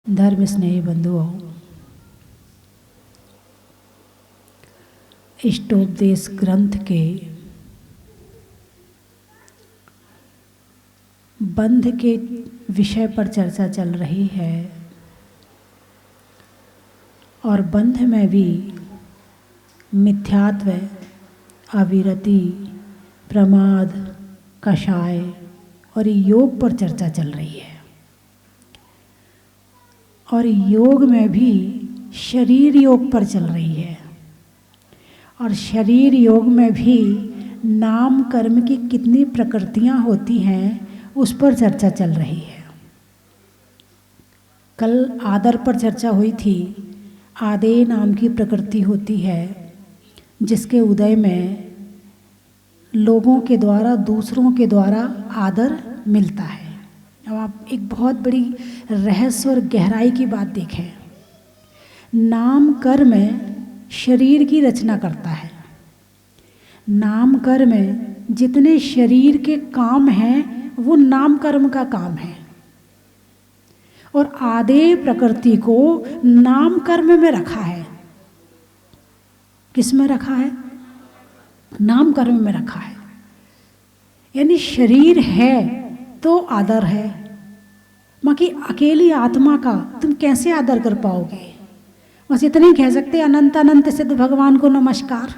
धर्म स्नेही बंधुओं, इष्टोपदेश ग्रंथ के बंध के विषय पर चर्चा चल रही है और बंध में भी मिथ्यात्व, अविरति, प्रमाद, कषाय और योग पर चर्चा चल रही है। और योग में भी शरीर योग पर चल रही है और शरीर योग में भी नाम कर्म की कितनी प्रकृतियां होती हैं उस पर चर्चा चल रही है। कल आदर पर चर्चा हुई थी। आदेय नाम की प्रकृति होती है जिसके उदय में लोगों के द्वारा, दूसरों के द्वारा आदर मिलता है। अब आप एक बहुत बड़ी रहस्य और गहराई की बात देखें। नाम कर्म शरीर की रचना करता है। नाम कर्म जितने शरीर के काम हैं वो नाम कर्म का काम है और आदेय प्रकृति को नाम कर्म में रखा है। किस में रखा है? नाम कर्म में रखा है। यानी शरीर है तो आदर है। बाकी अकेली आत्मा का तुम कैसे आदर कर पाओगे? बस इतना ही कह सकते, अनंत अनंत सिद्ध भगवान को नमस्कार।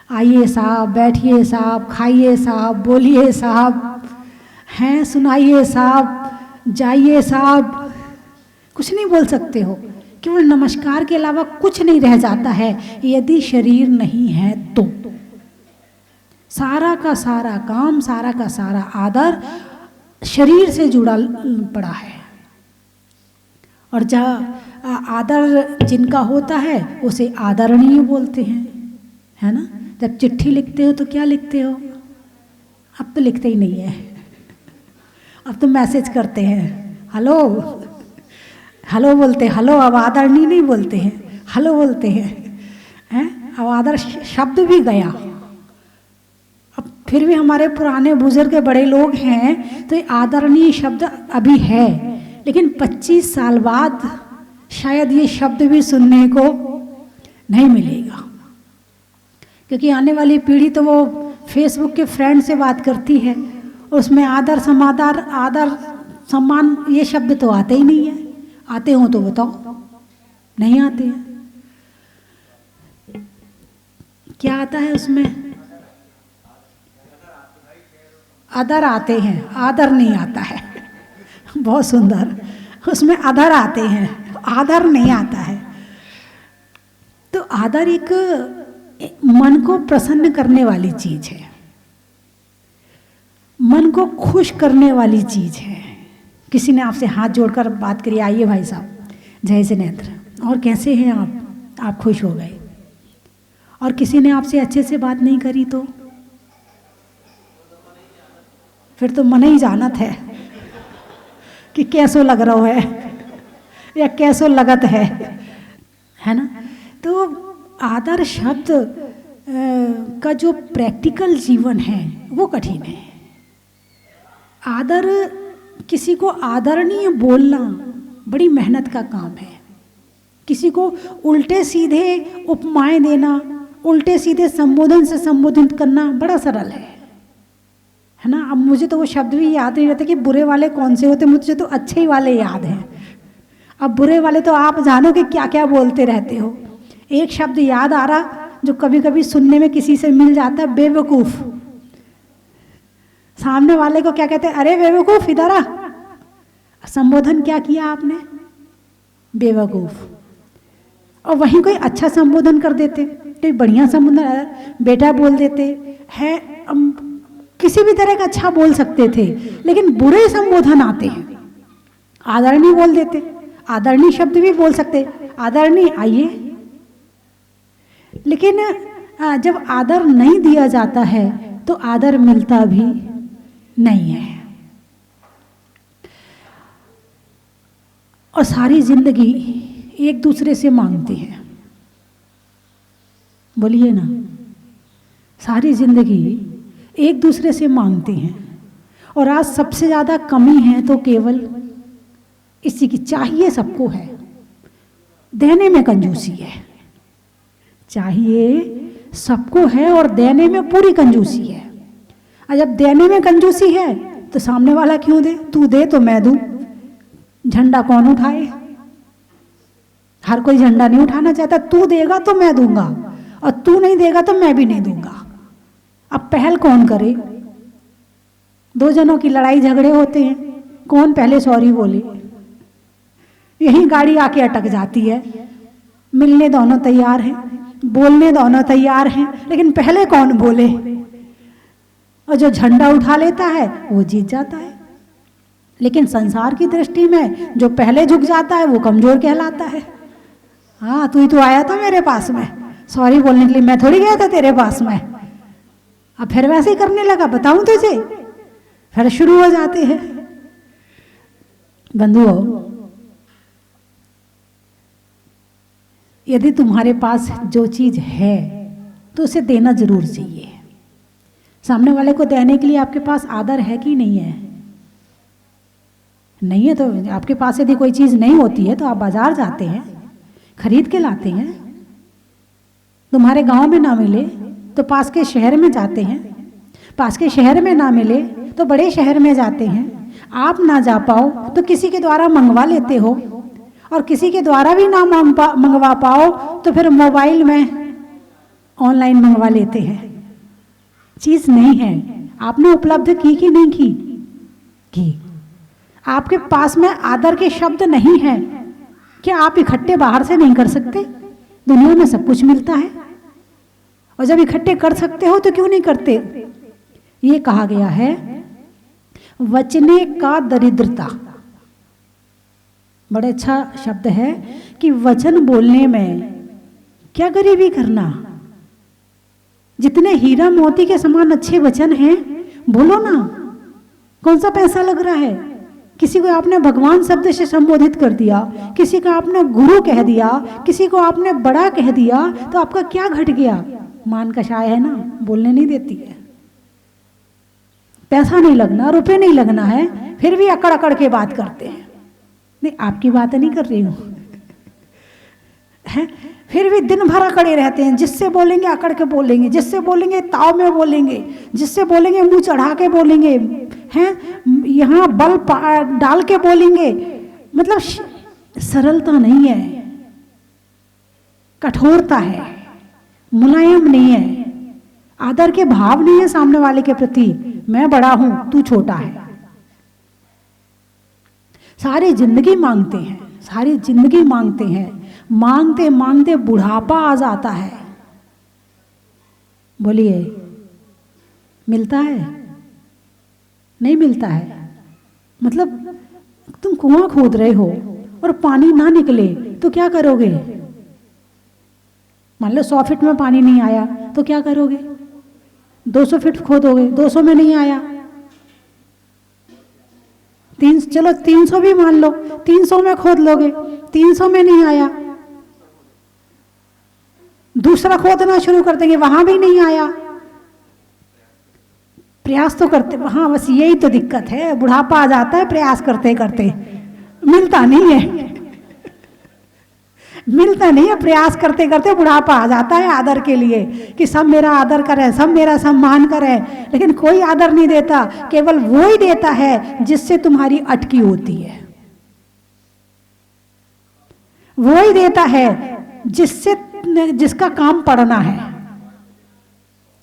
आइए साहब, बैठिए साहब, खाइए साहब, बोलिए साहब, हैं सुनाइए साहब, जाइए साहब, कुछ नहीं बोल सकते हो। केवल नमस्कार के अलावा कुछ नहीं रह जाता है यदि शरीर नहीं है तो। सारा का सारा काम, सारा का सारा आदर शरीर से जुड़ा पड़ा है। और जहाँ आदर जिनका होता है उसे आदरणीय बोलते हैं, है ना। जब चिट्ठी लिखते हो तो क्या लिखते हो? अब तो लिखते ही नहीं है, अब तो मैसेज करते हैं, हेलो हेलो बोलते हैं। हेलो अब आदरणीय नहीं बोलते हैं, हेलो बोलते हैं। अब आदर शब्द भी गया। अब फिर भी हमारे पुराने बुजुर्ग बड़े लोग हैं तो ये आदरणीय शब्द अभी है, लेकिन 25 साल बाद शायद ये शब्द भी सुनने को नहीं मिलेगा, क्योंकि आने वाली पीढ़ी तो वो फेसबुक के फ्रेंड से बात करती है, उसमें आदर समादर, आदर सम्मान ये शब्द तो आते ही नहीं है। आते हो तो बताओ, नहीं आते हैं। क्या आता है उसमें? अदर आते हैं, आदर नहीं आता है। बहुत सुंदर, उसमें अदर आते हैं, आदर नहीं आता है। तो आदर एक मन को प्रसन्न करने वाली चीज है, मन को खुश करने वाली चीज है। किसी ने आपसे हाथ जोड़कर बात करी, आइए भाई साहब, जय जिनेंद्र, और कैसे हैं आप खुश हो गए। और किसी ने आपसे अच्छे से बात नहीं करी तो फिर तो मन ही जानत है कि कैसो लग रहा है या कैसो लगत है ना। तो आदर शब्द का जो प्रैक्टिकल जीवन है वो कठिन है। आदर, किसी को आदरणीय बोलना बड़ी मेहनत का काम है। किसी को उल्टे सीधे उपमाएं देना, उल्टे सीधे संबोधन से संबोधित करना बड़ा सरल है ना। अब मुझे तो वो शब्द भी याद नहीं रहते कि बुरे वाले कौन से होते, मुझे तो अच्छे ही वाले याद हैं। अब बुरे वाले तो आप जानो कि क्या क्या बोलते रहते हो। एक शब्द याद आ रहा जो कभी कभी सुनने में किसी से मिल जाता है, बेवकूफ। सामने वाले को क्या कहते हैं? अरे बेवकूफ, इधर आ। संबोधन क्या किया आपने? बेवकूफ। और वहीं कोई अच्छा संबोधन कर देते, कोई बढ़िया संबोधन, बेटा बोल देते हैं। किसी भी तरह का अच्छा बोल सकते थे, लेकिन बुरे संबोधन आते हैं। आदरणीय बोल देते, आदरणीय शब्द भी बोल सकते, आदरणीय आइए। लेकिन जब आदर नहीं दिया जाता है तो आदर मिलता भी नहीं है। और सारी जिंदगी एक दूसरे से मांगते हैं, बोलिए ना। सारी जिंदगी एक दूसरे से मांगते हैं। और आज सबसे ज़्यादा कमी है तो केवल इसी की चाहिए सबको है, देने में कंजूसी है। चाहिए सबको है और देने में पूरी कंजूसी है। और जब देने में कंजूसी है तो सामने वाला क्यों दे? तू दे तो मैं दूं। झंडा कौन उठाए? हर कोई झंडा नहीं उठाना चाहता। तू देगा तो मैं दूंगा और तू नहीं देगा तो मैं भी नहीं दूंगा। अब पहल कौन करे? दो जनों की लड़ाई झगड़े होते हैं, कौन पहले सॉरी बोले? यही गाड़ी आके अटक जाती है। मिलने दोनों तैयार हैं, बोलने दोनों तैयार हैं, लेकिन पहले कौन बोले? और जो झंडा उठा लेता है वो जीत जाता है। लेकिन संसार की दृष्टि में जो पहले झुक जाता है वो कमजोर कहलाता है। हाँ, तू ही तो आया था मेरे पास में, सॉरी बोलने के लिए मैं थोड़ी गया था तेरे पास में। अब फिर वैसे ही करने लगा, बताऊं तुझे? फिर शुरू हो जाते हैं। बंधुओं, यदि तुम्हारे पास जो चीज है तो उसे देना जरूर चाहिए। सामने वाले को देने के लिए आपके पास आदर है कि नहीं है? नहीं है तो आपके पास यदि कोई चीज नहीं होती है तो आप बाजार जाते हैं, खरीद के लाते हैं। तुम्हारे गांव में ना मिले तो पास के शहर में जाते हैं, पास के शहर में ना मिले तो बड़े शहर में जाते हैं। आप ना जा पाओ तो किसी के द्वारा मंगवा लेते हो, और किसी के द्वारा भी ना मंगवा पाओ तो फिर मोबाइल में ऑनलाइन मंगवा लेते हैं। चीज नहीं है, आपने उपलब्ध की कि नहीं की? आपके पास में आदर के शब्द नहीं है, क्या आप इकट्ठे बाहर से नहीं कर सकते? दुनिया में सब कुछ मिलता है, और जब इकट्ठे कर सकते हो तो क्यों नहीं करते? ये कहा गया है, वचने का दरिद्रता। बड़े अच्छा शब्द है कि वचन बोलने में क्या गरीबी करना। जितने हीरा मोती के समान अच्छे वचन हैं, बोलो ना। कौन सा पैसा लग रहा है? किसी को आपने भगवान शब्द से संबोधित कर दिया, किसी को आपने गुरु कह दिया, किसी को आपने बड़ा कह दिया, तो आपका क्या घट गया? मान कषाय है ना, बोलने नहीं देती है। पैसा नहीं लगना, रुपए नहीं लगना है, फिर भी अकड़ अकड़ के बात करते हैं। नहीं, आपकी बात नहीं कर रही हूं। फिर भी दिन भर अकड़े रहते हैं। जिससे बोलेंगे अकड़ के बोलेंगे, जिससे बोलेंगे ताव में बोलेंगे, जिससे बोलेंगे मुंह चढ़ा के बोलेंगे, हैं यहाँ बल डाल के बोलेंगे। मतलब सरलता नहीं है, कठोरता है, मुलायम नहीं है, आदर के भाव नहीं है सामने वाले के प्रति। मैं बड़ा हूं, तू छोटा है। सारी जिंदगी मांगते हैं, सारी जिंदगी मांगते हैं, मांगते मांगते बुढ़ापा आ जाता है। बोलिए, मिलता है? नहीं मिलता है। मतलब तुम कुआं खोद रहे हो और पानी ना निकले तो क्या करोगे? मान लो 100 फीट में पानी नहीं आया तो क्या करोगे? 200 फीट खोदोगे, 200 में नहीं आया, चलो 300 भी मान लो, 300 में खोद लोगे, 300 में नहीं आया, दूसरा खोदना शुरू कर देंगे, वहां भी नहीं आया। प्रयास तो करते, हाँ बस यही तो दिक्कत है, बुढ़ापा आ जाता है प्रयास करते करते, मिलता नहीं है। मिलता नहीं है, प्रयास करते करते बुढ़ापा आ जाता है आदर के लिए कि सब मेरा आदर करें, सब मेरा सम्मान करें, लेकिन कोई आदर नहीं देता। केवल वो ही देता है जिससे तुम्हारी अटकी होती है, वो ही देता है जिसका काम पड़ना है।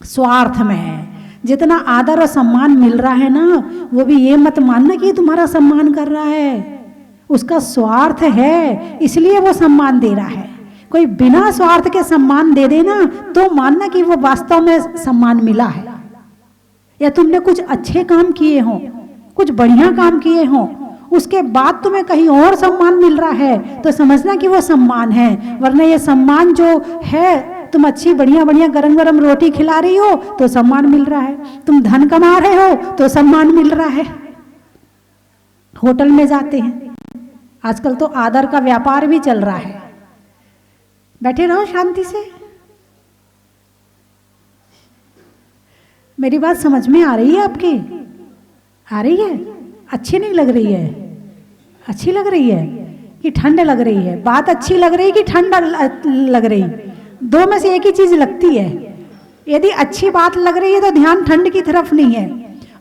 स्वार्थ में जितना आदर और सम्मान मिल रहा है ना, वो भी ये मत मानना कि तुम्हारा सम्मान कर रहा है, उसका स्वार्थ है इसलिए वो सम्मान दे रहा है। कोई बिना स्वार्थ के सम्मान दे देना तो मानना कि वो वास्तव में सम्मान मिला है, या तुमने कुछ अच्छे काम किए हों, कुछ बढ़िया काम किए हों, उसके बाद तुम्हें कहीं और सम्मान मिल रहा है तो समझना कि वो सम्मान है। वरना ये सम्मान जो है, तुम अच्छी बढ़िया बढ़िया गरम गरम रोटी खिला रही हो तो सम्मान मिल रहा है, तुम धन कमा रहे हो तो सम्मान मिल रहा है। होटल में जाते हैं, आजकल तो आदर का व्यापार भी चल रहा है। बैठे रहो शांति से। मेरी बात समझ में आ रही है आपकी? आ रही है? अच्छी नहीं लग रही है? अच्छी लग रही है कि ठंड लग रही है? बात अच्छी लग रही कि ठंड लग रही? दो में से एक ही चीज लगती है। यदि अच्छी बात लग रही है तो ध्यान ठंड की तरफ नहीं है,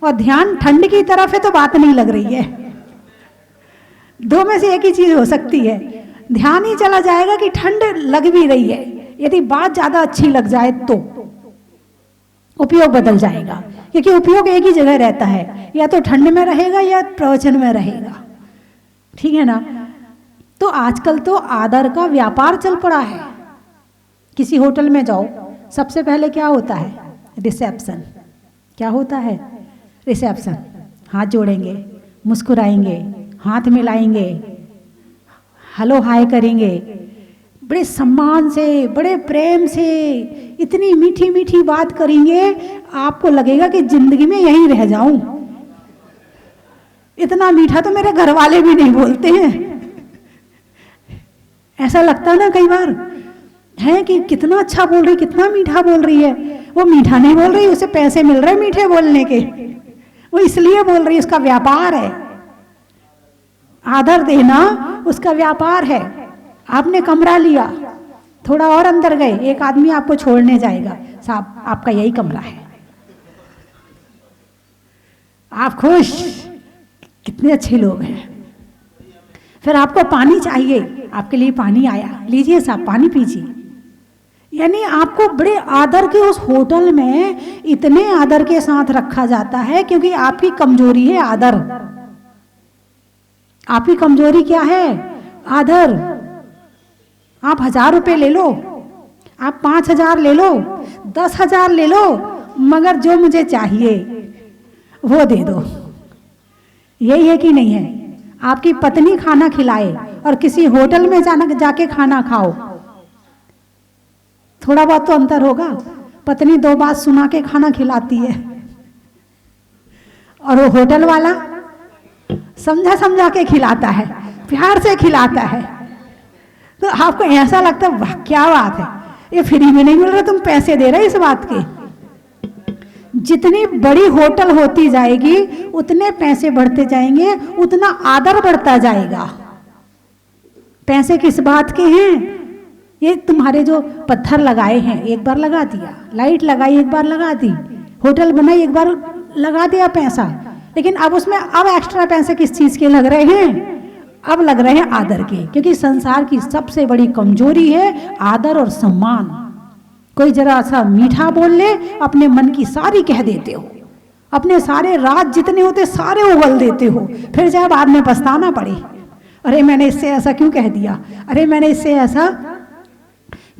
और ध्यान ठंड की तरफ है तो बात नहीं लग रही है। दो में से एक ही चीज हो सकती है। ध्यान ही चला जाएगा कि ठंड लग भी रही है। यदि बात ज्यादा अच्छी लग जाए तो उपयोग बदल जाएगा, क्योंकि उपयोग एक ही जगह रहता है, या तो ठंड में रहेगा या प्रवचन में रहेगा। ठीक है ना? तो आजकल तो आदर का व्यापार चल पड़ा है। किसी होटल में जाओ, सबसे पहले क्या होता है? रिसेप्शन। क्या होता है? रिसेप्शन। हाथ जोड़ेंगे, मुस्कुराएंगे, हाथ मिलाएंगे, हेलो हाय करेंगे, बड़े सम्मान से, बड़े प्रेम से, इतनी मीठी मीठी बात करेंगे, आपको लगेगा कि जिंदगी में यहीं रह जाऊं। इतना मीठा तो मेरे घर वाले भी नहीं बोलते हैं। ऐसा लगता है ना कई बार, है कि कितना अच्छा बोल रही, कितना मीठा बोल रही है। वो मीठा नहीं बोल रही, उसे पैसे मिल रहे मीठे बोलने के, वो इसलिए बोल रही, उसका व्यापार है। आदर देना उसका व्यापार है। आपने कमरा लिया, थोड़ा और अंदर गए, एक आदमी आपको छोड़ने जाएगा, साहब आपका यही कमरा है। आप खुश, कितने अच्छे लोग हैं। फिर आपको पानी चाहिए, आपके लिए पानी आया, लीजिए साहब पानी पीजिए। यानी आपको बड़े आदर के उस होटल में इतने आदर के साथ रखा जाता है, क्योंकि आपकी कमजोरी है आदर। आपकी कमजोरी क्या है? आदर। आप 1000 रुपये ले लो, आप 5000 ले लो, 10,000 ले लो, मगर जो मुझे चाहिए वो दे दो। यही है कि नहीं है? आपकी पत्नी खाना खिलाए और किसी होटल में जाके खाना खाओ, थोड़ा बहुत तो अंतर होगा। पत्नी 2 बात सुना के खाना खिलाती है, और वो होटल वाला समझा समझा के खिलाता है, प्यार से खिलाता है। तो आपको ऐसा लगता है वाह क्या बात है, ये फ्री में नहीं मिल रहा, तुम पैसे दे रहे इस बात के। जितनी बड़ी होटल होती जाएगी उतने पैसे बढ़ते जाएंगे, उतना आदर बढ़ता जाएगा। पैसे किस बात के हैं? ये तुम्हारे जो पत्थर लगाए हैं, एक बार लगा दिया, लाइट लगाई एक बार लगा दी, होटल बनाई एक बार लगा दिया पैसा, लेकिन अब उसमें अब एक्स्ट्रा पैसे किस चीज के लग रहे हैं? अब लग रहे हैं आदर के, क्योंकि संसार की सबसे बड़ी कमजोरी है आदर और सम्मान। कोई जरा सा मीठा बोल ले, अपने मन की सारी कह देते हो, अपने सारे राज जितने होते सारे उगल देते हो, फिर चाहे बाद में पछताना पड़े, अरे मैंने इससे ऐसा क्यों कह दिया, अरे मैंने इससे ऐसा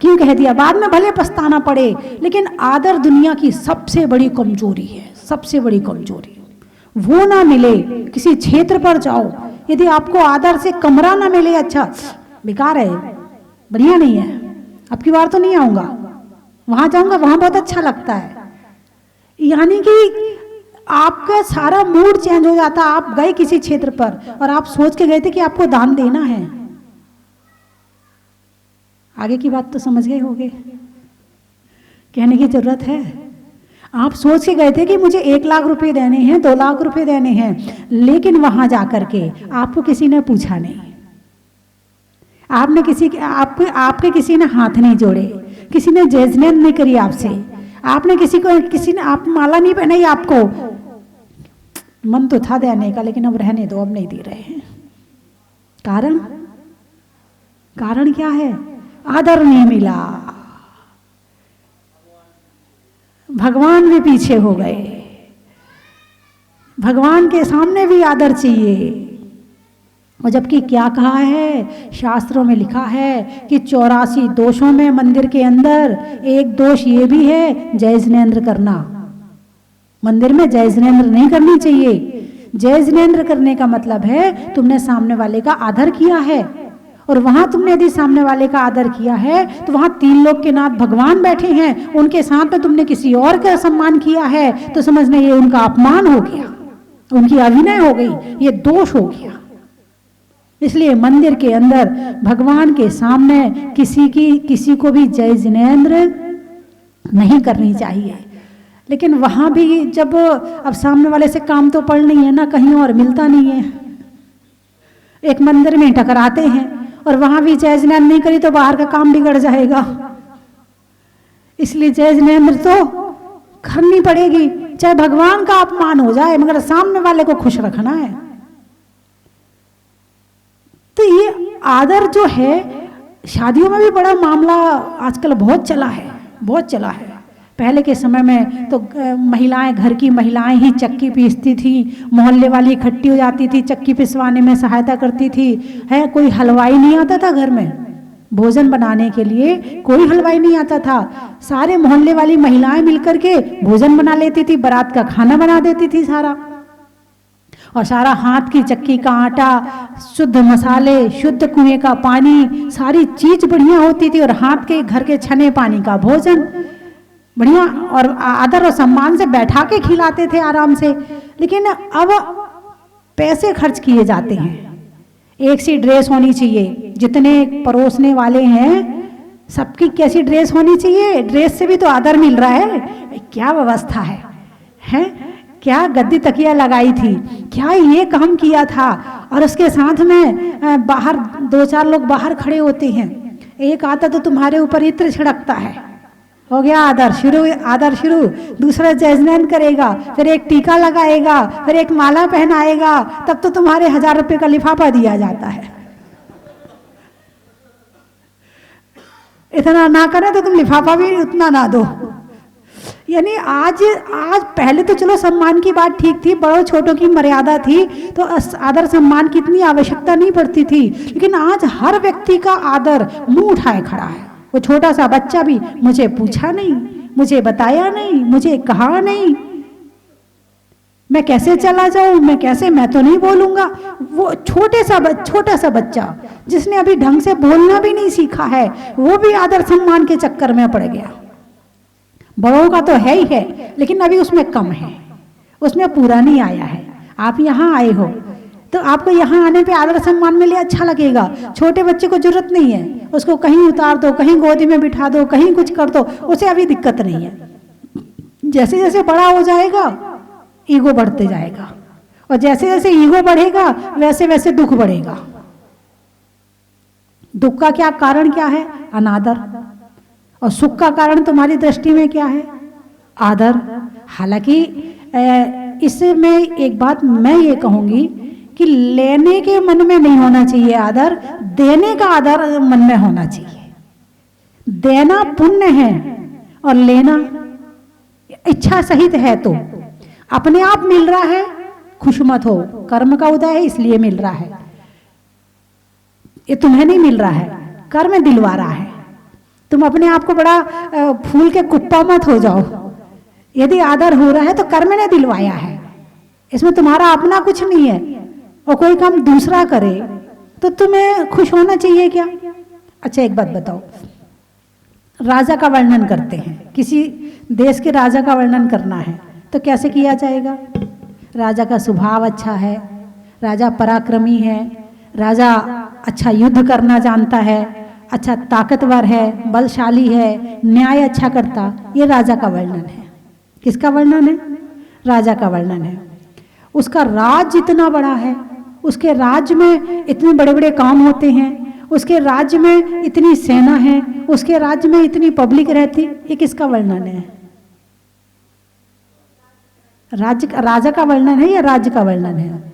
क्यों कह दिया, बाद में भले पछताना पड़े। लेकिन आदर दुनिया की सबसे बड़ी कमजोरी है, सबसे बड़ी कमजोरी। वो ना मिले, किसी क्षेत्र पर जाओ, यदि आपको आदर से कमरा ना मिले, अच्छा बेकार है, बढ़िया नहीं है, अब की बार तो नहीं आऊंगा, वहां जाऊंगा वहां बहुत अच्छा लगता है। यानी कि आपका सारा मूड चेंज हो जाता। आप गए किसी क्षेत्र पर और आप सोच के गए थे कि आपको दान देना है, आगे की बात तो समझ गए होंगे, कहने की जरूरत है। आप सोच के गए थे कि मुझे 1 लाख रुपए देने हैं, 2 लाख रुपए देने हैं, लेकिन वहां जाकर के आपको किसी ने पूछा नहीं, आपने आपके किसी ने हाथ नहीं जोड़े, किसी ने जजमेंट नहीं करी आपसे, आपने किसी ने आप माला नहीं पहनाई, आपको मन तो था देने का, लेकिन अब रहने दो, अब नहीं दे रहे हैं। कारण क्या है? आदर नहीं मिला, भगवान भी पीछे हो गए। भगवान के सामने भी आदर चाहिए। और जबकि क्या कहा है, शास्त्रों में लिखा है कि 84 दोषों में मंदिर के अंदर एक दोष ये भी है, जय जिनेंद्र करना। मंदिर में जय जिनेंद्र नहीं करनी चाहिए। जय जिनेंद्र करने का मतलब है तुमने सामने वाले का आदर किया है, और वहां तुमने यदि सामने वाले का आदर किया है तो वहां 3 लोक के नाथ भगवान बैठे हैं, उनके साथ में तुमने किसी और का सम्मान किया है तो समझना ये उनका अपमान हो गया, उनकी अभिनय हो गई, ये दोष हो गया। इसलिए मंदिर के अंदर भगवान के सामने किसी को भी जय जिनेंद्र नहीं करनी चाहिए। लेकिन वहां भी जब अब सामने वाले से काम तो पड़ नहीं है ना, कहीं और मिलता नहीं है, एक मंदिर में टकराते हैं, और वहां भी जय जिनेंद्र नहीं करी तो बाहर का काम बिगड़ जाएगा। इसलिए जय जिनेंद्र तो करनी पड़ेगी, चाहे भगवान का अपमान हो जाए, मगर सामने वाले को खुश रखना है। तो ये आदर जो है शादियों में भी बड़ा मामला आजकल बहुत चला है, बहुत चला है। पहले के समय में तो महिलाएं, घर की महिलाएं ही चक्की पीसती थी, मोहल्ले वाली इकट्ठी हो जाती थी, चक्की पिसवाने में सहायता करती थी। है, कोई हलवाई नहीं आता था घर में भोजन बनाने के लिए, कोई हलवाई नहीं आता था। सारे मोहल्ले वाली महिलाएं मिलकर के भोजन बना लेती थी, बारात का खाना बना देती थी सारा, और सारा हाथ की चक्की का आटा, शुद्ध मसाले, शुद्ध कुएं का पानी, सारी चीज बढ़िया होती थी, और हाथ के घर के छने पानी का भोजन बढ़िया, और आदर और सम्मान से बैठा के खिलाते थे आराम से। लेकिन अब पैसे खर्च किए जाते हैं, एक सी ड्रेस होनी चाहिए, जितने परोसने वाले हैं सबकी कैसी ड्रेस होनी चाहिए, ड्रेस से भी तो आदर मिल रहा है। क्या व्यवस्था है? क्या गद्दी तकिया लगाई थी, क्या ये काम किया था, और उसके साथ में बाहर 2-4 लोग बाहर खड़े होते हैं, एक आता तो तुम्हारे ऊपर इत्र छिड़कता है, हो गया आदर शुरू, आदर शुरू। दूसरा जय जिनेंद्र करेगा, फिर एक टीका लगाएगा, फिर एक माला पहनाएगा, तब तो तुम्हारे 1000 रुपए का लिफाफा दिया जाता है। इतना ना करे तो तुम लिफाफा भी उतना ना दो। यानी आज पहले तो चलो सम्मान की बात ठीक थी, बड़ों छोटों की मर्यादा थी, तो आदर सम्मान की इतनी आवश्यकता नहीं पड़ती थी। लेकिन आज हर व्यक्ति का आदर मुंह उठाए खड़ा है। वो छोटा सा बच्चा भी, मुझे पूछा नहीं, मुझे बताया नहीं, मुझे कहा नहीं, मैं कैसे चला जाऊं, मैं तो नहीं बोलूंगा। वो छोटा सा बच्चा जिसने अभी ढंग से बोलना भी नहीं सीखा है, वो भी आदर सम्मान के चक्कर में पड़ गया। बड़ों का तो है ही है, लेकिन अभी उसमें कम है, उसमें पूरा नहीं आया है। आप यहाँ आए हो तो आपको यहाँ आने पे आदर सम्मान मिले, अच्छा लगेगा। छोटे बच्चे को जरूरत नहीं है, उसको कहीं उतार दो, कहीं गोदी में बिठा दो, कहीं कुछ कर दो, उसे अभी दिक्कत नहीं है। जैसे जैसे बड़ा हो जाएगा ईगो बढ़ते जाएगा, और जैसे जैसे ईगो बढ़ेगा वैसे वैसे दुख बढ़ेगा। दुख का क्या कारण क्या है? अनादर। और सुख का कारण तुम्हारी दृष्टि में क्या है? आदर। हालांकि इसमें एक बात मैं ये कहूंगी कि लेने के मन में नहीं होना चाहिए आदर, देने का आदर मन में होना चाहिए। देना पुण्य है और लेना इच्छा सहित है, तो अपने आप मिल रहा है, खुश मत हो, कर्म का उदय है इसलिए मिल रहा है, ये तुम्हें नहीं मिल रहा है, कर्म दिलवा रहा है। तुम अपने आप को बड़ा फूल के कुप्पा मत हो जाओ। यदि आदर हो रहा है तो कर्म ने दिलवाया है, इसमें तुम्हारा अपना कुछ नहीं है। और कोई काम दूसरा करे तो तुम्हें खुश होना चाहिए क्या? अच्छा एक बात बताओ, राजा का वर्णन करते हैं, किसी देश के राजा का वर्णन करना है तो कैसे किया जाएगा? राजा का स्वभाव अच्छा है, राजा पराक्रमी है, राजा अच्छा युद्ध करना जानता है, अच्छा ताकतवर है, बलशाली है, न्याय अच्छा करता, ये राजा का वर्णन है। किसका वर्णन है? राजा का वर्णन है। उसका राज्य इतना बड़ा है, उसके राज्य में इतने बड़े बड़े काम होते हैं, उसके राज्य में इतनी सेना है, उसके राज्य में इतनी पब्लिक रहती, ये किसका वर्णन है? राजा का वर्णन है या राज्य का वर्णन है?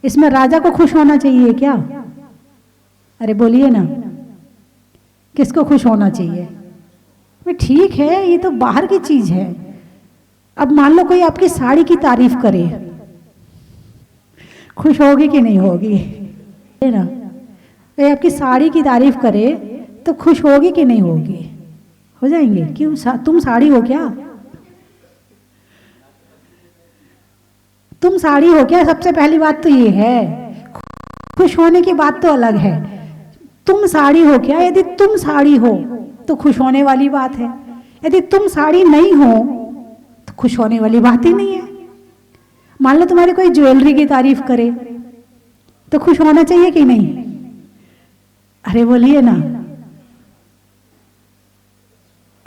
इसमें राजा को खुश होना चाहिए क्या? अरे बोलिए ना, किसको खुश होना चाहिए? ठीक है, ये तो बाहर की चीज है। अब मान लो कोई आपकी साड़ी की तारीफ करे, खुश होगी कि नहीं होगी? है ना, कोई आपकी साड़ी की तारीफ करे तो खुश होगी कि नहीं होगी? हो जाएंगे। क्यों? तुम साड़ी हो क्या? तुम साड़ी हो क्या? सबसे पहली बात तो ये है। खुश होने की बात तो अलग है। तुम साड़ी हो क्या? यदि तुम साड़ी हो तो खुश होने वाली बात है, यदि तुम साड़ी नहीं हो तो खुश होने वाली बात ही नहीं है। मान लो तुम्हारी कोई ज्वेलरी की तारीफ करे तो खुश होना चाहिए कि नहीं? अरे बोलिए ना,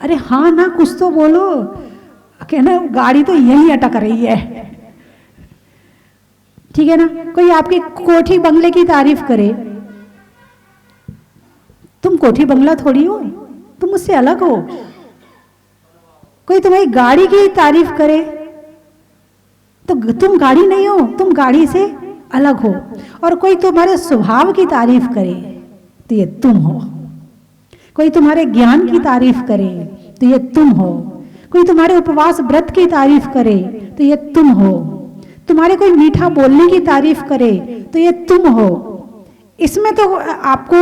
अरे हाँ ना, कुछ तो बोलो। कहना गाड़ी तो यही अटक रही है, ठीक है ना। कोई आपकी कोठी बंगले की तारीफ करे, तुम कोठी बंगला थोड़ी हो, तुम मुझसे अलग हो। कोई तुम्हारी गाड़ी की तारीफ करे तो तुम गाड़ी नहीं हो, तुम गाड़ी से अलग हो। और कोई तुम्हारे स्वभाव की तारीफ करे तो ये तुम हो। कोई तुम्हारे ज्ञान की तारीफ करे तो ये तुम हो। कोई तुम्हारे उपवास व्रत की तारीफ करे तो ये तुम हो। तुम्हारे कोई मीठा बोलने की तारीफ करे तो ये तुम हो। इसमें तो आपको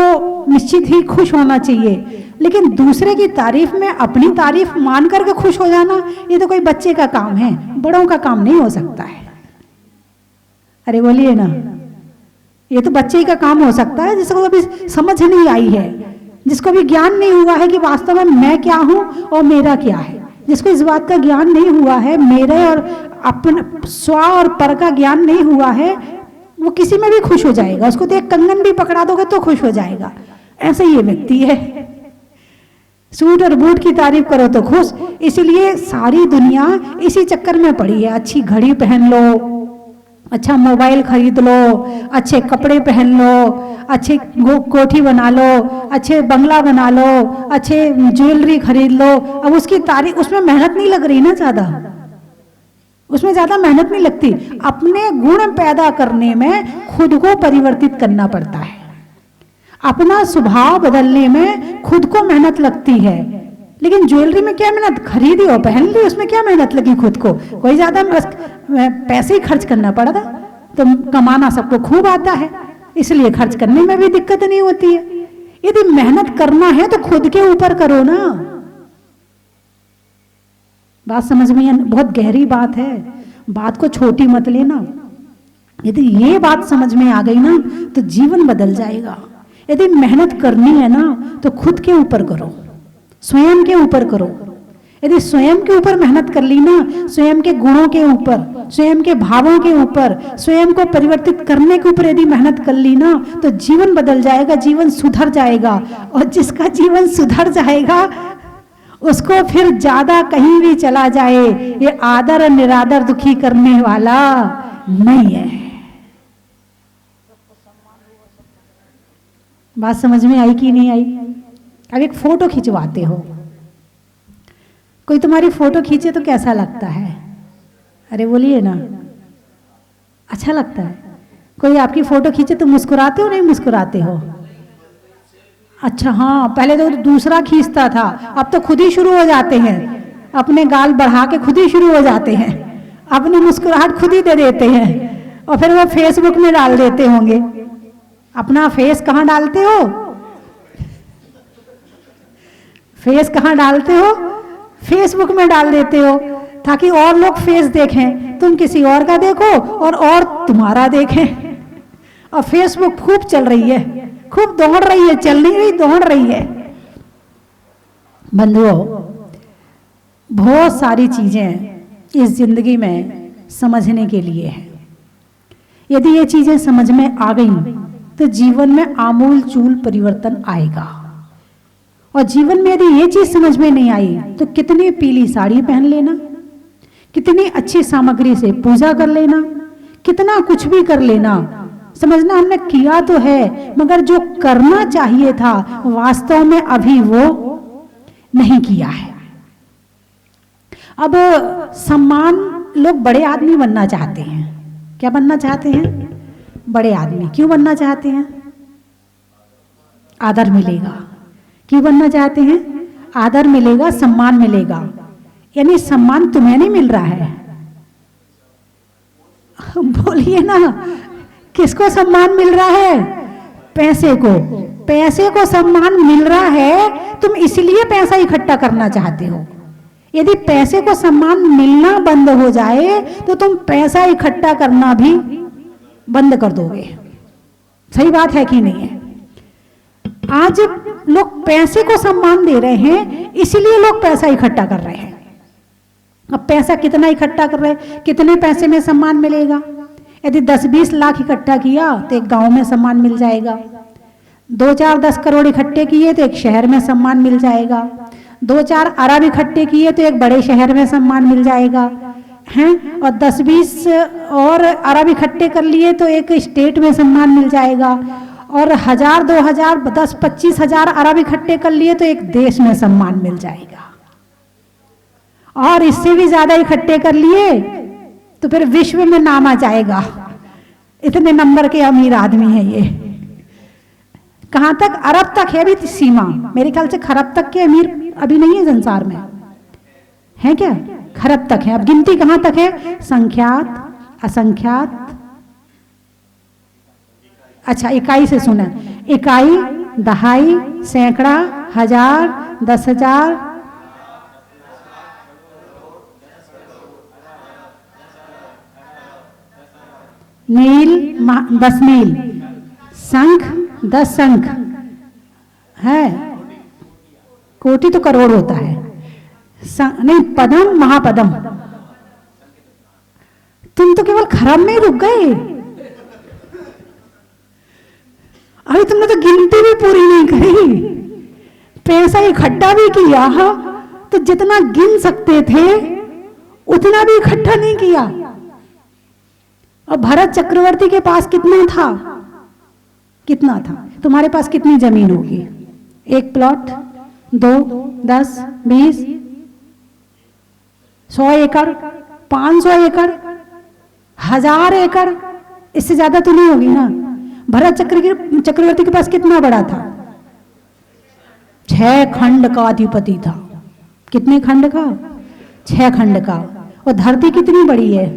निश्चित ही खुश होना चाहिए, लेकिन दूसरे की तारीफ में अपनी तारीफ मान करके खुश हो जाना, ये तो कोई बच्चे का काम है, बड़ों का काम नहीं हो सकता है। अरे बोलिए ना, ये तो बच्चे का काम हो सकता है जिसको अभी समझ नहीं आई है, जिसको भी ज्ञान नहीं हुआ है कि वास्तव में मैं क्या हूं और मेरा क्या है। जिसको इस बात का ज्ञान नहीं हुआ है, मेरे और अपने स्व और पर का ज्ञान नहीं हुआ है, वो किसी में भी खुश हो जाएगा। उसको तो एक कंगन भी पकड़ा दोगे तो खुश हो जाएगा। ऐसे ये व्यक्ति है। सूट और बूट की तारीफ करो तो खुश। इसलिए सारी दुनिया इसी चक्कर में पड़ी है। अच्छी घड़ी पहन लो, अच्छा मोबाइल खरीद लो, अच्छे कपड़े पहन लो, अच्छे कोठी बना लो, अच्छे बंगला बना लो, अच्छे ज्वेलरी खरीद लो। अब उसकी तारीफ, उसमें मेहनत नहीं लग रही ना ज्यादा, उसमें ज्यादा मेहनत नहीं लगती। अपने गुण पैदा करने में खुद को परिवर्तित करना पड़ता है। अपना स्वभाव बदलने में खुद को मेहनत लगती है। लेकिन ज्वेलरी में क्या मेहनत, खरीदी और पहन ली, उसमें क्या मेहनत लगी खुद को? कोई ज्यादा पैसे ही खर्च करना पड़ा था। तो कमाना सबको खूब आता है, इसलिए खर्च करने में भी दिक्कत नहीं होती है। यदि मेहनत करना है तो खुद के ऊपर करो ना। बात समझ में, बहुत गहरी बात है, बात को छोटी मत लेना। यदि ये बात समझ में आ गई ना तो जीवन बदल जाएगा। यदि मेहनत करनी है ना तो खुद के ऊपर करो, स्वयं के ऊपर करो। यदि स्वयं के ऊपर मेहनत कर ली ना, स्वयं के गुणों के ऊपर, स्वयं के भावों के ऊपर, स्वयं को परिवर्तित करने के ऊपर यदि मेहनत कर ली ना तो जीवन बदल जाएगा, जीवन सुधर जाएगा। और जिसका जीवन सुधर जाएगा उसको फिर ज्यादा कहीं भी चला जाए ये आदर और निरादर दुखी करने वाला नहीं है। बात समझ में आई कि नहीं आई? अब एक फोटो खिंचवाते हो, कोई तुम्हारी फोटो खींचे तो कैसा लगता है? अरे बोलिए ना, अच्छा लगता है। कोई आपकी फोटो खींचे तो मुस्कुराते हो नहीं मुस्कुराते हो? अच्छा हाँ, पहले तो दूसरा खींचता था, अब तो खुद ही शुरू हो जाते हैं, अपने गाल बढ़ा के खुद ही शुरू हो जाते हैं, अपनी मुस्कुराहट खुद ही दे देते हैं और फिर वो फेसबुक में डाल देते होंगे। अपना फेस कहाँ डालते हो? फेस कहाँ डालते हो? फेसबुक में डाल देते हो ताकि और लोग फेस देखें, तुम किसी और का देखो और तुम्हारा देखें। और फेसबुक खूब चल रही है, खूब दौड़ रही है, चल नहीं रही, दौड़ रही है। बंधुओं, बहुत सारी चीजें इस जिंदगी में समझने के लिए है। यदि ये चीजें समझ में आ गई तो जीवन में आमूल चूल परिवर्तन आएगा। और जीवन में यदि ये चीज समझ में नहीं आई तो कितनी पीली साड़ी पहन लेना, कितनी अच्छी सामग्री से पूजा कर लेना, कितना कुछ भी कर लेना, समझना हमने किया तो है मगर जो करना चाहिए था वास्तव में अभी वो नहीं किया है। अब सम्मान, लोग बड़े आदमी बनना चाहते हैं। क्या बनना चाहते हैं? बड़े आदमी। क्यों बनना चाहते हैं? आदर मिलेगा। क्यों बनना चाहते हैं? आदर मिलेगा, सम्मान मिलेगा। यानी सम्मान तुम्हें नहीं मिल रहा है। बोलिए ना, किसको सम्मान मिल रहा है? पैसे को। पैसे को सम्मान मिल रहा है, तुम इसलिए पैसा इकट्ठा करना चाहते हो। यदि पैसे को सम्मान मिलना बंद हो जाए तो तुम पैसा इकट्ठा करना भी बंद कर दोगे। सही बात है कि नहीं है? आज लोग पैसे को सम्मान दे रहे हैं, इसलिए लोग पैसा इकट्ठा कर रहे हैं। अब पैसा कितना इकट्ठा कर रहे हैं? कितने पैसे में सम्मान मिलेगा? यदि 10-20 लाख इकट्ठा किया तो एक गांव में सम्मान मिल जाएगा। 2-4-10 करोड़ इकट्ठे किए तो एक शहर में सम्मान मिल जाएगा। 2-4 अरब इकट्ठे किए तो एक बड़े शहर में सम्मान मिल जाएगा। हैं, और 10-20 और अरब इकट्ठे कर लिए तो एक स्टेट में सम्मान मिल जाएगा, और 1000, 2000, 10-25 हजार अरब इकट्ठे कर लिए तो एक देश में सम्मान मिल जाएगा, और इससे भी ज्यादा इकट्ठे कर लिए तो फिर विश्व में नाम आ जाएगा, इतने नंबर के अमीर आदमी है ये। कहां तक? अरब तक है अभी सीमा, मेरे ख्याल से खरब तक के अमीर अभी नहीं है संसार में, है क्या? खरब तक है। अब गिनती कहां तक है? संख्यात, असंख्यात, अच्छा इकाई से सुना, इकाई, दहाई, सैकड़ा, हजार, 10,000, मील, 10 मील, संख, 10 संख है, कोटि तो करोड़ होता है, नहीं पदम, महापदम। तुम तो केवल खरब में ही रुक गए, अभी तुमने तो गिनती भी पूरी नहीं करी, पैसा इकट्ठा भी किया तो जितना गिन सकते थे उतना भी इकट्ठा नहीं किया। और भरत चक्रवर्ती के पास कितना था? कितना था? तुम्हारे पास कितनी जमीन होगी? एक प्लॉट, 2, 10, 20, 100 एकड़, 500 एकड़, 1000 एकड़, इससे ज्यादा तो नहीं होगी ना। भरत चक्रवर्ती के पास कितना बड़ा था? 6 खंड का अधिपति था। कितने खंड का? 6 खंड का। और धरती कितनी बड़ी है?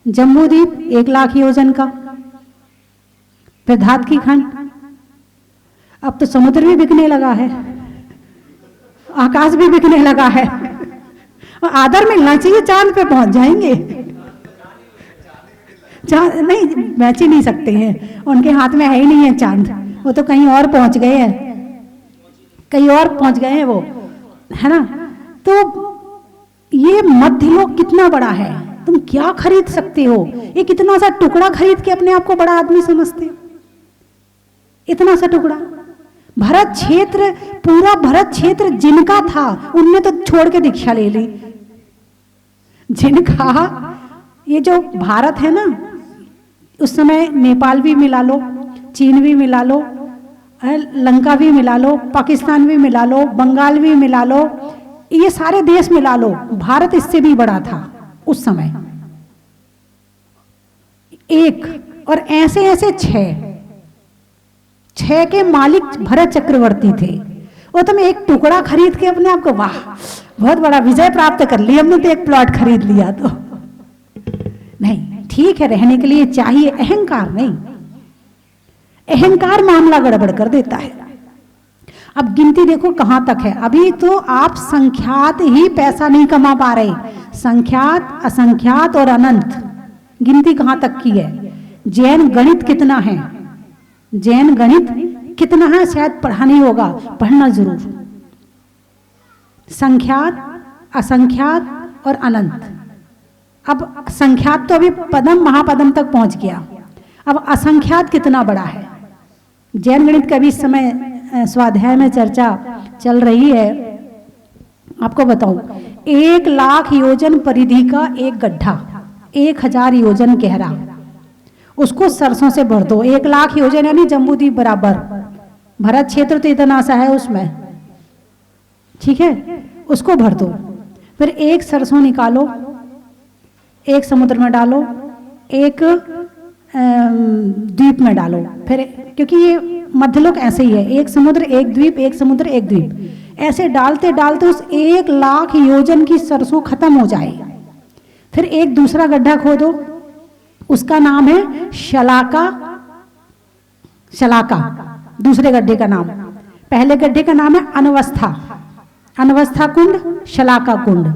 जम्बूद्वीप 1 लाख योजन का, फिर धात की खंड, अब तो समुद्र भी बिकने लगा है, आकाश भी बिकने लगा है, और आदर मिलना चाहिए, चांद पे पहुंच जाएंगे। चांद नहीं, मैच ही नहीं सकते हैं, उनके हाथ में है ही नहीं है चांद, वो तो कहीं और पहुंच गए हैं, कहीं और पहुंच गए हैं वो, है ना। तो ये मध्यलोक कितना बड़ा है, तुम क्या खरीद सकते हो? ये कितना सा टुकड़ा खरीद के अपने आप को बड़ा आदमी समझते हो? इतना सा टुकड़ा। भरत क्षेत्र, पूरा भरत क्षेत्र जिनका था उनने तो छोड़ के दीक्षा ले ली। जिनका ये जो भारत है ना, उस समय नेपाल भी मिला लो, चीन भी मिला लो, लंका भी मिला लो, पाकिस्तान भी मिला लो, बंगाल भी मिला लो, ये सारे देश मिला लो, भारत इससे भी बड़ा था उस समय। एक और ऐसे ऐसे 6 के मालिक भरत चक्रवर्ती थे। वो तुम एक टुकड़ा खरीद के अपने आप को, वाह बहुत बड़ा विजय प्राप्त कर लिया हमने तो, एक प्लॉट खरीद लिया तो नहीं। ठीक है, रहने के लिए चाहिए, अहंकार नहीं। अहंकार मामला गड़बड़ कर देता है। अब गिनती देखो कहां तक है। अभी तो आप संख्यात ही पैसा नहीं कमा पा रहे, संख्यात, असंख्यात और अनंत। गिनती कहां तक की है? जैन गणित कितना है? जैन गणित कितना है? शायद पढ़ा नहीं होगा, पढ़ना जरूर। संख्यात, असंख्यात और अनंत। अब संख्यात तो अभी पदम महापदम तक पहुंच गया, अब असंख्यात कितना बड़ा है? जैन गणित का भी इस समय स्वाध्याय में चर्चा चल रही है। आपको बताऊं, 1 लाख योजन परिधि का एक गड्ढा, 1000 योजन गहरा, उसको सरसों से भर दो। 1 लाख योजन यानी जम्बूद्वीप बराबर। भरत क्षेत्र तो इतना सा है उसमें, ठीक है, उसको भर दो। फिर एक सरसों निकालो, एक समुद्र में डालो, एक द्वीप में डालो। फिर क्योंकि ये मध्यलोक ऐसे ही है, एक समुद्र एक द्वीप, एक समुद्र एक द्वीप, ऐसे डालते डालते उस 1 लाख योजन की सरसों खत्म हो जाए। फिर एक दूसरा गड्ढा खोदो, उसका नाम है शलाका। शलाका दूसरे गड्ढे का नाम। पहले गड्ढे का नाम है अनवस्था, अनवस्था कुंड, शलाका कुंड।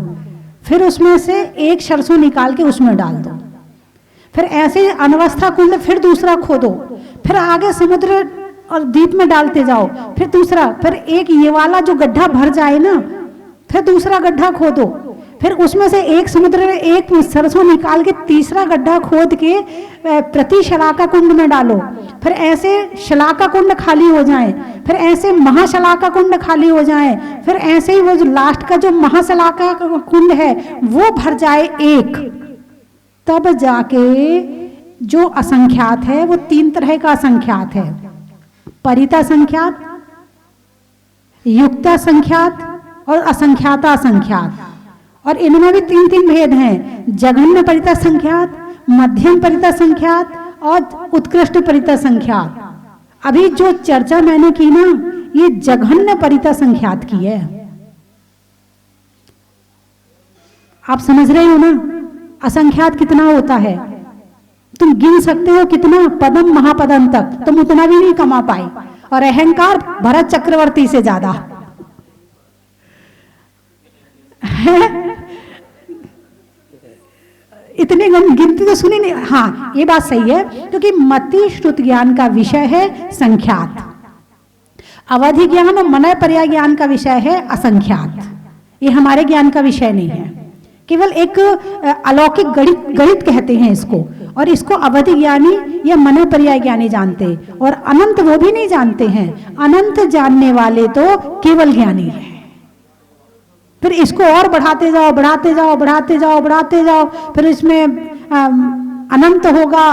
फिर उसमें से एक सरसों निकाल के उसमें डाल दो। फिर ऐसे अनवस्था कुंड फिर दूसरा खोदो, फिर आगे समुद्र और द्वीप में डालते जाओ, फिर दूसरा, फिर एक ये वाला जो गड्ढा भर जाए ना, फिर दूसरा गड्ढा खोदो, फिर उसमें से एक समुद्र में एक सरसों निकाल के तीसरा गड्ढा खोद के प्रति शलाका कुंड में डालो, फिर ऐसे शलाका कुंड खाली हो जाए, फिर ऐसे महाशलाका कुंड खाली हो जाए, फिर ऐसे ही वो जो लास्ट का जो महाशलाका कुंड है वो भर जाए एक, तब जाके जो असंख्यात है वो 3 तरह का असंख्यात है, परिता संख्यात, युक्ता संख्यात और असंख्याता संख्यात। और इनमें भी 3 भेद हैं, जघन्य परिता संख्यात, मध्यम परिता संख्यात और उत्कृष्ट परिता संख्यात। अभी जो चर्चा मैंने की ना, ये जघन्य परिता संख्यात की है। आप समझ रहे हो ना, असंख्यात कितना होता है? तुम गिन सकते हो कितना, पदम महापदम तक तुम उतना भी नहीं कमा पाए, और अहंकार भरत चक्रवर्ती से ज्यादा है। इतने गिनती तो सुनी नहीं। हाँ, ये बात सही है, क्योंकि मति श्रुत ज्ञान का विषय है संख्यात, अवधि ज्ञान और मनय पर्याय ज्ञान का विषय है असंख्यात। ये हमारे ज्ञान का विषय नहीं है, केवल एक अलौकिक गणित कहते हैं इसको, और इसको अवधि ज्ञानी या मनय पर्याय ज्ञानी जानते, और अनंत वो भी नहीं जानते हैं। अनंत जानने वाले तो केवल ज्ञानी है। फिर इसको और बढ़ाते जाओ, बढ़ाते जाओ, बढ़ाते जाओ, बढ़ाते जाओ, फिर इसमें अनंत होगा,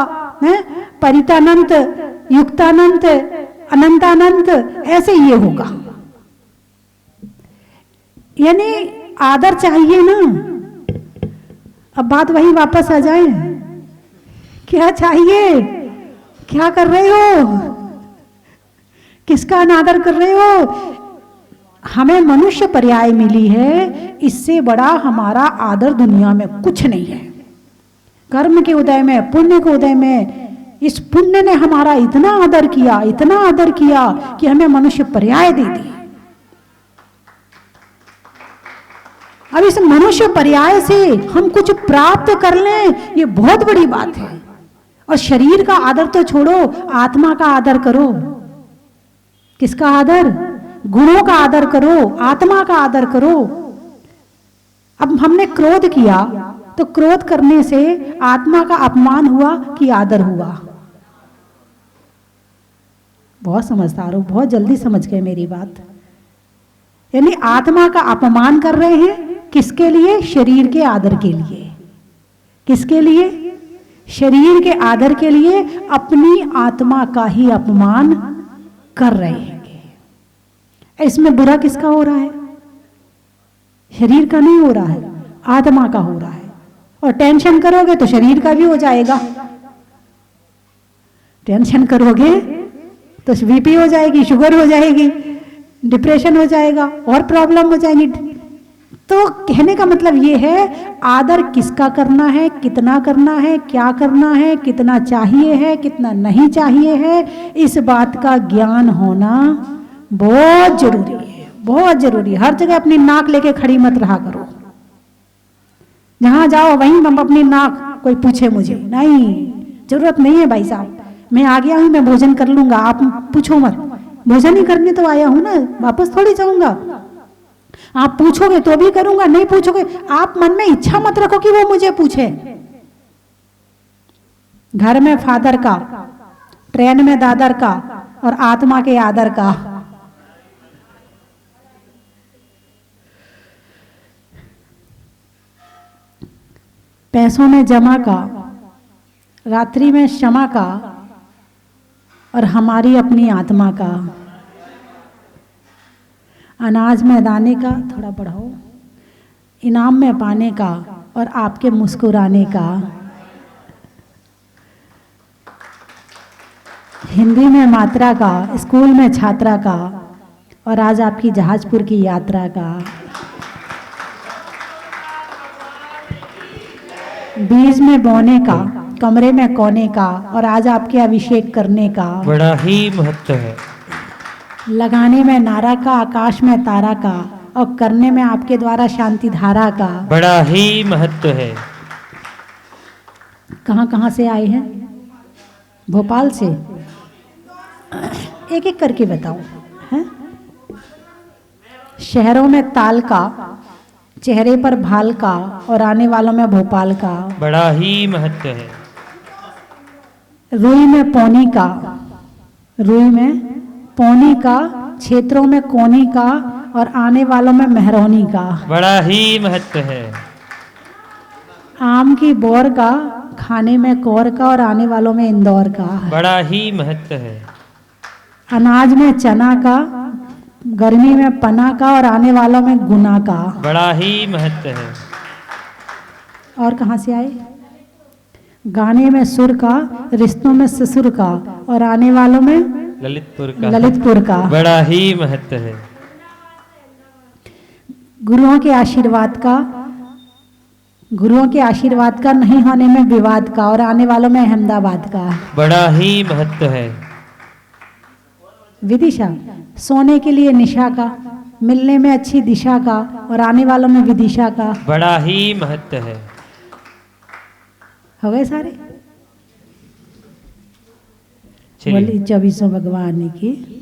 है परितानंत, युक्तानंत, अनंतानंत, ऐसे ये होगा। यानी आदर चाहिए ना। अब बात वही वापस आ जाए, क्या चाहिए? क्या कर रहे हो? किसका अनादर कर रहे हो? हमें मनुष्य पर्याय मिली है, इससे बड़ा हमारा आदर दुनिया में कुछ नहीं है। कर्म के उदय में, पुण्य के उदय में, इस पुण्य ने हमारा इतना आदर किया, इतना आदर किया कि हमें मनुष्य पर्याय दे दी। अब इस मनुष्य पर्याय से हम कुछ प्राप्त कर लें, ये बहुत बड़ी बात है। और शरीर का आदर तो छोड़ो, आत्मा का आदर करो। किसका आदर? गुणों का आदर करो, आत्मा का आदर करो। अब हमने क्रोध किया, तो क्रोध करने से आत्मा का अपमान हुआ कि आदर हुआ? बहुत समझदार हो, बहुत जल्दी समझ गए मेरी बात। यानी आत्मा का अपमान कर रहे हैं, किसके लिए? शरीर के आदर के लिए। किसके लिए? शरीर के आदर के लिए अपनी आत्मा का ही अपमान कर रहे हैं। इसमें बुरा किसका हो रहा है? शरीर का नहीं हो रहा है, आत्मा का हो रहा है। और टेंशन करोगे तो शरीर का भी हो जाएगा। टेंशन करोगे तो बीपी हो जाएगी, शुगर हो जाएगी, डिप्रेशन हो जाएगा, और प्रॉब्लम हो जाएगी। तो कहने का मतलब ये है, आदर किसका करना है, कितना करना है, क्या करना है, कितना चाहिए है, कितना नहीं चाहिए है, इस बात का ज्ञान होना बहुत जरूरी है, बहुत जरूरी है। हर जगह अपनी नाक लेके खड़ी मत रहा करो। जहां जाओ वहीं अपनी नाक कोई पूछे मुझे, नहीं, जरूरत नहीं है भाई साहब। मैं आ गया हूं, मैं भोजन कर लूंगा, आप पूछो मत। भोजन ही करने तो आया हूं ना, वापस थोड़ी जाऊंगा। आप पूछोगे तो भी करूंगा, नहीं पूछोगे, आप मन में इच्छा मत रखो कि वो मुझे पूछे। घर में फादर का, ट्रेन में दादर का, और आत्मा के आदर का। पैसों में जमा का, रात्रि में क्षमा का, और हमारी अपनी आत्मा का। अनाज में दाने का, थोड़ा बढ़ाओ, इनाम में पाने का, और आपके मुस्कुराने का। हिंदी में मात्रा का, स्कूल में छात्रा का, और आज आपकी जहाजपुर की यात्रा का। बीज में बोने का, कमरे में कोने का, और आज आपके अभिषेक करने का। बड़ा ही महत्व है। लगाने में नारा का, आकाश में तारा का, और करने में आपके द्वारा शांति धारा का। बड़ा ही महत्व है। कहाँ कहाँ से आए हैं? भोपाल से। एक एक करके बताओ। हैं? शहरों में ताल का, चेहरे पर भाल का और आने वालों में भोपाल का। बड़ा ही महत्व है। रुई में पौनी का, रुई में पौनी का, क्षेत्रों में कोनी का और आने वालों में मेहरौनी का। बड़ा ही महत्व है। आम की बोर का, खाने में कौर का और आने वालों में इंदौर का। बड़ा ही महत्व है। अनाज में चना का, गर्मी में पना का और आने वालों में गुना का। बड़ा ही महत्व है। और कहाँ से आए? गाने में सुर का, रिश्तों में ससुर का और आने वालों में ललितपुर का। बड़ा ही महत्व है। गुरुओं के आशीर्वाद का, गुरुओं के आशीर्वाद का, नहीं होने में विवाद का और आने वालों में अहमदाबाद का। बड़ा ही महत्व है। विदिशा, सोने के लिए निशा का, मिलने में अच्छी दिशा का और आने वालों में विदिशा का। बड़ा ही महत्व है। हो गए सारे? चलिए। बोली 24 भगवान की।